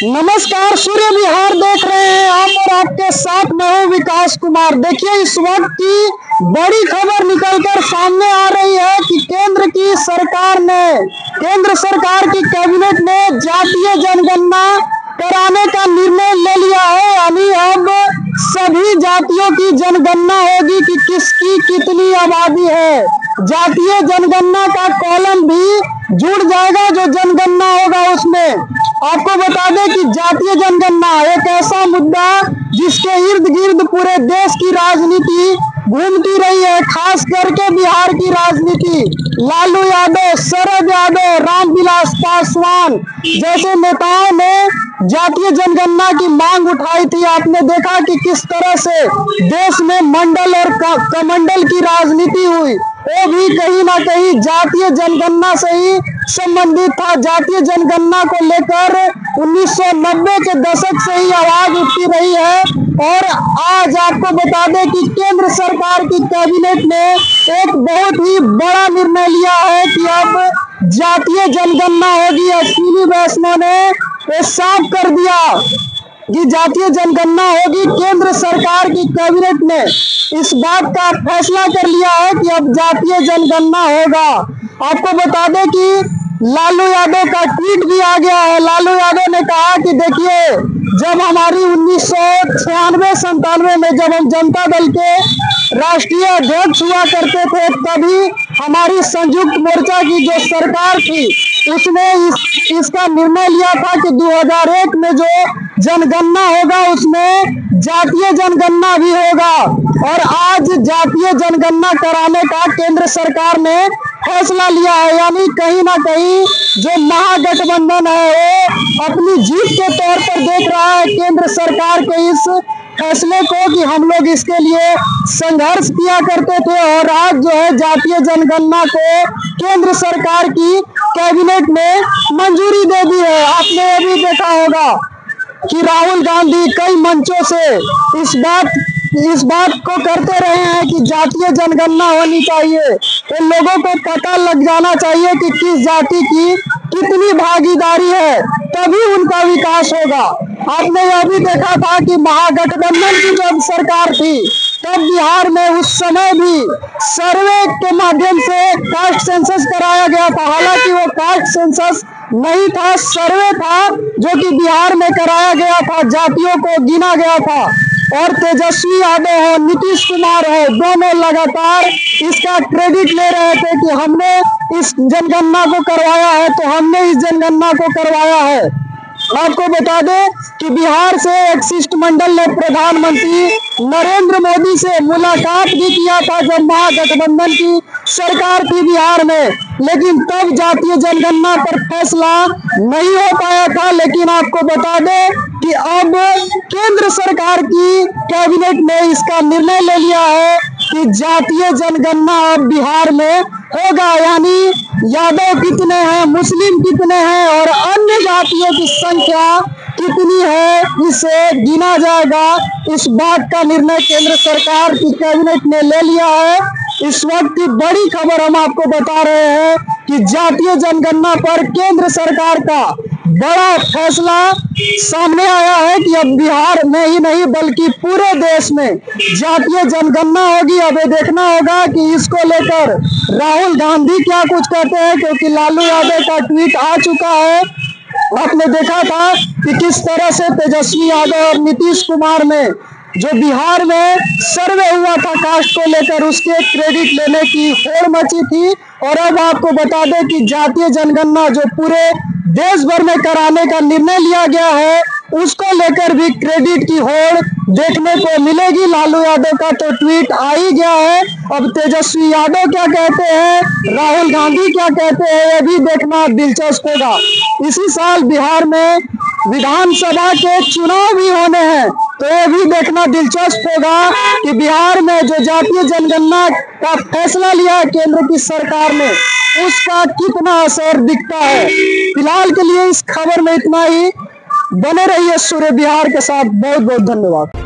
नमस्कार, सूर्य विहार देख रहे हैं आप और आपके साथ मैं हूं विकास कुमार। देखिए, इस वक्त की बड़ी खबर निकलकर सामने आ रही है कि केंद्र सरकार की कैबिनेट ने जातीय जनगणना कराने का निर्णय ले लिया है। यानी अब सभी जातियों की जनगणना होगी कि किसकी कितनी आबादी है। जातीय जनगणना का कॉलम भी जुड़ जाएगा जो जनगणना होगा उसमें। आपको बता दें कि जातीय जनगणना एक ऐसा मुद्दा जिसके इर्द गिर्द पूरे देश की राजनीति घूमती रही है, खास करके बिहार की राजनीति। लालू यादव, शरद यादव, रामविलास पासवान जैसे नेताओं ने जातीय जनगणना की मांग उठाई थी। आपने देखा कि किस तरह से देश में मंडल और कमंडल की राजनीति हुई, वो भी कहीं ना कहीं जातीय जनगणना से ही संबंधित था। जातीय जनगणना को लेकर 1990 के दशक से ही आवाज उठती रही है और आज आपको बता दें कि केंद्र सरकार की कैबिनेट ने एक बहुत ही बड़ा निर्णय लिया है कि अब जातीय जनगणना होगी। अश्विनी वैष्णव ने ये साफ कर दिया कि जातीय जनगणना होगी। केंद्र सरकार की कैबिनेट ने इस बात का फैसला कर लिया है कि अब जातीय जनगणना होगा। आपको बता दें कि लालू यादव का ट्वीट भी आ गया है। लालू यादव ने कहा कि देखिए, जब हमारी 1996-97 में जब हम जनता दल के राष्ट्रीय अध्यक्ष हुआ करते थे, तभी हमारी संयुक्त मोर्चा की जो सरकार थी उसने इसका निर्णय लिया था कि 2001 में जो जनगणना होगा उसमें जातीय जनगणना भी होगा। और आज जातीय जनगणना कराने का केंद्र सरकार ने फैसला लिया है। यानी कहीं ना कहीं जो महागठबंधन है वो अपनी जीत के तौर पर देख रहा है केंद्र सरकार के इस फैसले को कि हम लोग इसके लिए संघर्ष किया करते थे और आज जो है जातीय जनगणना को केंद्र सरकार की कैबिनेट ने मंजूरी दे दी है। आपने ये भी देखा होगा कि राहुल गांधी कई मंचों से इस बात को करते रहे हैं कि जातीय जनगणना होनी चाहिए। तो लोगों को पता लग जाना चाहिए कि किस जाति की कितनी भागीदारी है, तभी उनका विकास होगा। आपने यह भी देखा था कि महागठबंधन की जब सरकार थी तब बिहार में उस समय भी सर्वे के माध्यम से कास्ट सेंसस कराया गया था। हालांकि वो कास्ट सेंसस नहीं था, सर्वे था जो कि बिहार में कराया गया था, जातियों को गिना गया था। और तेजस्वी यादव हो, नीतीश कुमार हो, दोनों लगातार इसका क्रेडिट ले रहे थे कि हमने इस जनगणना को करवाया है, तो हमने इस जनगणना को करवाया है। आपको बता दें कि बिहार से एक शिष्टमंडल ने प्रधानमंत्री नरेंद्र मोदी से मुलाकात भी किया था जब महागठबंधन की सरकार थी बिहार में, लेकिन तब जातीय जनगणना पर फैसला नहीं हो पाया था। लेकिन आपको बता दें कि अब केंद्र सरकार की कैबिनेट ने इसका निर्णय ले लिया है कि जातीय जनगणना अब बिहार में होगा। यानी यादव कितने हैं, मुस्लिम कितने हैं और अन्य जातियों की संख्या कितनी है, इसे गिना जाएगा। इस बात का निर्णय केंद्र सरकार की कैबिनेट ने ले लिया है। इस वक्त की बड़ी खबर हम आपको बता रहे हैं कि जातीय जनगणना पर केंद्र सरकार का बड़ा फैसला सामने आया है कि अब बिहार में ही नहीं बल्कि पूरे देश में जातीय जनगणना होगी। अब ये देखना होगा कि इसको लेकर राहुल गांधी क्या कुछ कहते हैं, क्योंकि लालू यादव का ट्वीट आ चुका है। आपने देखा था कि किस तरह से तेजस्वी यादव और नीतीश कुमार ने जो बिहार में सर्वे हुआ था कास्ट को लेकर, उसके क्रेडिट लेने की होड़ मची थी। और अब आपको बता दें कि जातीय जनगणना जो पूरे देश भर में कराने का निर्णय लिया गया है, उसको लेकर भी क्रेडिट की होड़ देखने को मिलेगी। लालू यादव का तो ट्वीट आ ही गया है, अब तेजस्वी यादव क्या कहते हैं, राहुल गांधी क्या कहते हैं, ये भी देखना दिलचस्प होगा। इसी साल बिहार में विधानसभा के चुनाव भी होने हैं, तो ये भी देखना दिलचस्प होगा कि बिहार में जो जातीय जनगणना का फैसला लिया है केंद्र की सरकार ने, उसका कितना असर दिखता है। फिलहाल के लिए इस खबर में इतना ही। बने रहिए सूर्य बिहार के साथ। बहुत बहुत धन्यवाद।